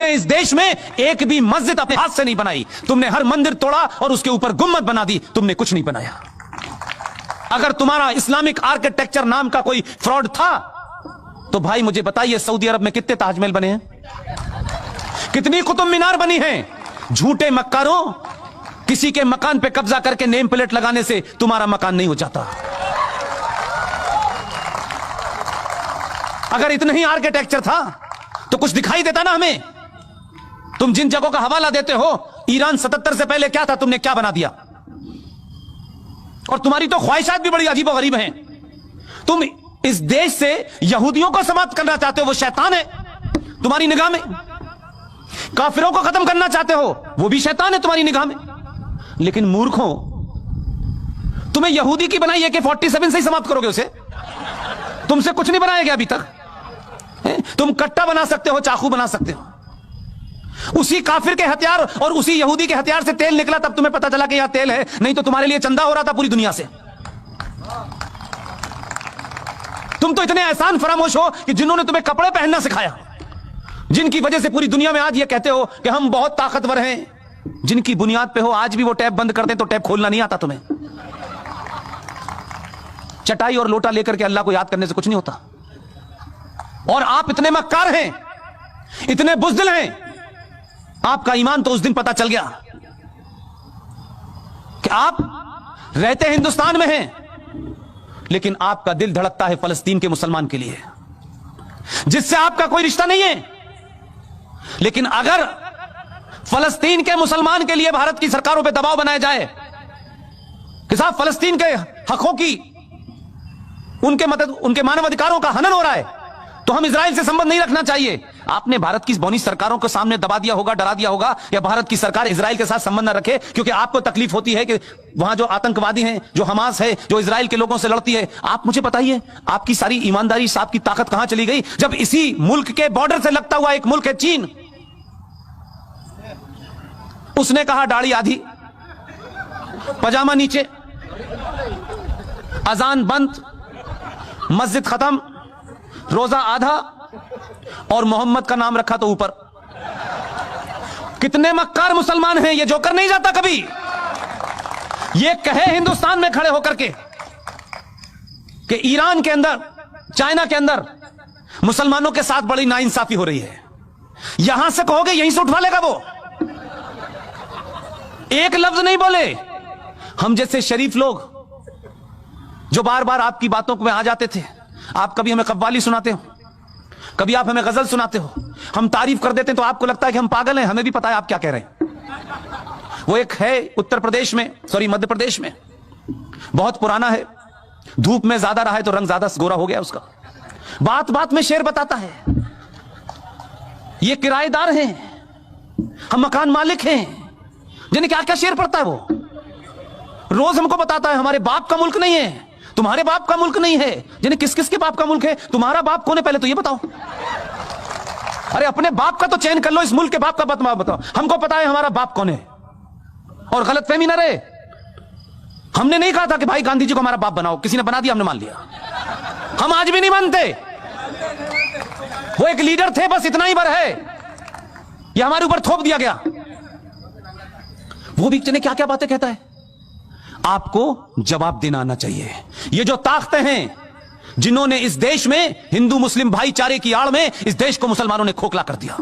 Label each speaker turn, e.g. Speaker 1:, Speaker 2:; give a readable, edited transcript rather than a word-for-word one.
Speaker 1: इस देश में एक भी मस्जिद अपने हाथ से नहीं बनाई। तुमने हर मंदिर तोड़ा और उसके ऊपर गुम्मद बना दी, तुमने कुछ नहीं बनाया। अगर तुम्हारा इस्लामिक आर्किटेक्चर नाम का कोई फ्रॉड था तो भाई मुझे बताइए, सऊदी अरब में कितने ताजमहल बने हैं, कितनी कुतुब मीनार बनी हैं? झूठे मक्कारों, किसी के मकान पे कब्जा करके नेम प्लेट लगाने से तुम्हारा मकान नहीं हो जाता। अगर इतना ही आर्किटेक्चर था तो कुछ दिखाई देता ना हमें। तुम जिन जगहों का हवाला देते हो, ईरान 77 से पहले क्या था, तुमने क्या बना दिया? और तुम्हारी तो ख्वाहिशात भी बड़ी अजीब और गरीब हैं। तुम इस देश से यहूदियों को समाप्त करना चाहते हो, वो शैतान है तुम्हारी निगाह में। काफिरों को खत्म करना चाहते हो, वो भी शैतान है तुम्हारी निगाह में। लेकिन मूर्खों, तुम्हें यहूदी की बनाई AK-47 से ही समाप्त करोगे उसे? तुमसे कुछ नहीं बनाया गया अभी तक। तुम कट्टा बना सकते हो, चाकू बना सकते हो। उसी काफिर के हथियार और उसी यहूदी के हथियार से तेल निकला, तब तुम्हें पता चला कि यहां तेल है, नहीं तो तुम्हारे लिए चंदा हो रहा था पूरी दुनिया से। तुम तो इतने एहसान फरामोश हो कि जिन्होंने तुम्हें कपड़े पहनना सिखाया, जिनकी वजह से पूरी दुनिया में आज ये कहते हो कि हम बहुत ताकतवर हैं, जिनकी बुनियाद पे हो आज भी वो टैप बंद कर दें तो टैप खोलना नहीं आता तुम्हें। चटाई और लोटा लेकर के अल्लाह को याद करने से कुछ नहीं होता। और आप इतने मक्कार हैं, इतने बुज़दिल हैं, आपका ईमान तो उस दिन पता चल गया कि आप रहते हिंदुस्तान में हैं, लेकिन आपका दिल धड़कता है फलस्तीन के मुसलमान के लिए, जिससे आपका कोई रिश्ता नहीं है। लेकिन अगर फलस्तीन के मुसलमान के लिए भारत की सरकारों पे दबाव बनाया जाए कि साहब फलस्तीन के हकों की, उनके मानव अधिकारों का हनन हो रहा है, तो हम इजराइल से संबंध नहीं रखना चाहिए। आपने भारत की बौनी सरकारों को सामने दबा दिया होगा, डरा दिया होगा, या भारत की सरकार इजराइल के साथ संबंध न रखे क्योंकि आपको तकलीफ होती है कि वहां जो आतंकवादी हैं, जो हमास है, जो इजराइल के लोगों से लड़ती है। आप मुझे बताइए, आपकी सारी ईमानदारी, आपकी ताकत कहां चली गई जब इसी मुल्क के बॉर्डर से लगता हुआ एक मुल्क है चीन, उसने कहा दाढ़ी आधी, पजामा नीचे, अजान बंद, मस्जिद खत्म, रोजा आधा और मोहम्मद का नाम रखा तो ऊपर। कितने मक्कार मुसलमान हैं, ये जोकर नहीं जाता कभी। ये कहे हिंदुस्तान में खड़े होकर के कि ईरान के अंदर, चाइना के अंदर मुसलमानों के साथ बड़ी नाइंसाफी हो रही है, यहां से कहोगे यहीं से उठवा लेगा वो। एक लफ्ज नहीं बोले। हम जैसे शरीफ लोग जो बार बार आपकी बातों में आ जाते थे, आप कभी हमें कव्वाली सुनाते हो, कभी आप हमें गजल सुनाते हो, हम तारीफ कर देते हैं तो आपको लगता है कि हम पागल हैं। हमें भी पता है आप क्या कह रहे हैं। वो एक है उत्तर प्रदेश में, सॉरी मध्य प्रदेश में, बहुत पुराना है, धूप में ज्यादा रहा है तो रंग ज्यादा गोरा हो गया उसका। बात बात में शेर बताता है, ये किराएदार हैं, हम मकान मालिक हैं, जिन्हें क्या क्या शेर पड़ता है वो रोज हमको बताता है। हमारे बाप का मुल्क नहीं है, तुम्हारे बाप का मुल्क नहीं है। जिन्हें किस किस के बाप का मुल्क है? तुम्हारा बाप कौन है पहले तो ये बताओ। अरे अपने बाप का तो चयन कर लो, इस मुल्क के बाप का बताओ। हमको पता है हमारा बाप कौन है, और गलतफहमी ना रहे। हमने नहीं कहा था कि भाई गांधी जी को हमारा बाप बनाओ, किसी ने बना दिया, हमने मान लिया। हम आज भी नहीं मानते। वो एक लीडर थे, बस इतना ही बर है, ये हमारे ऊपर थोप दिया गया। वो भी क्या क्या बातें कहता है। आपको जवाब देना आना चाहिए। ये जो ताकतें हैं जिन्होंने इस देश में हिंदू मुस्लिम भाईचारे की आड़ में इस देश को मुसलमानों ने खोखला कर दिया,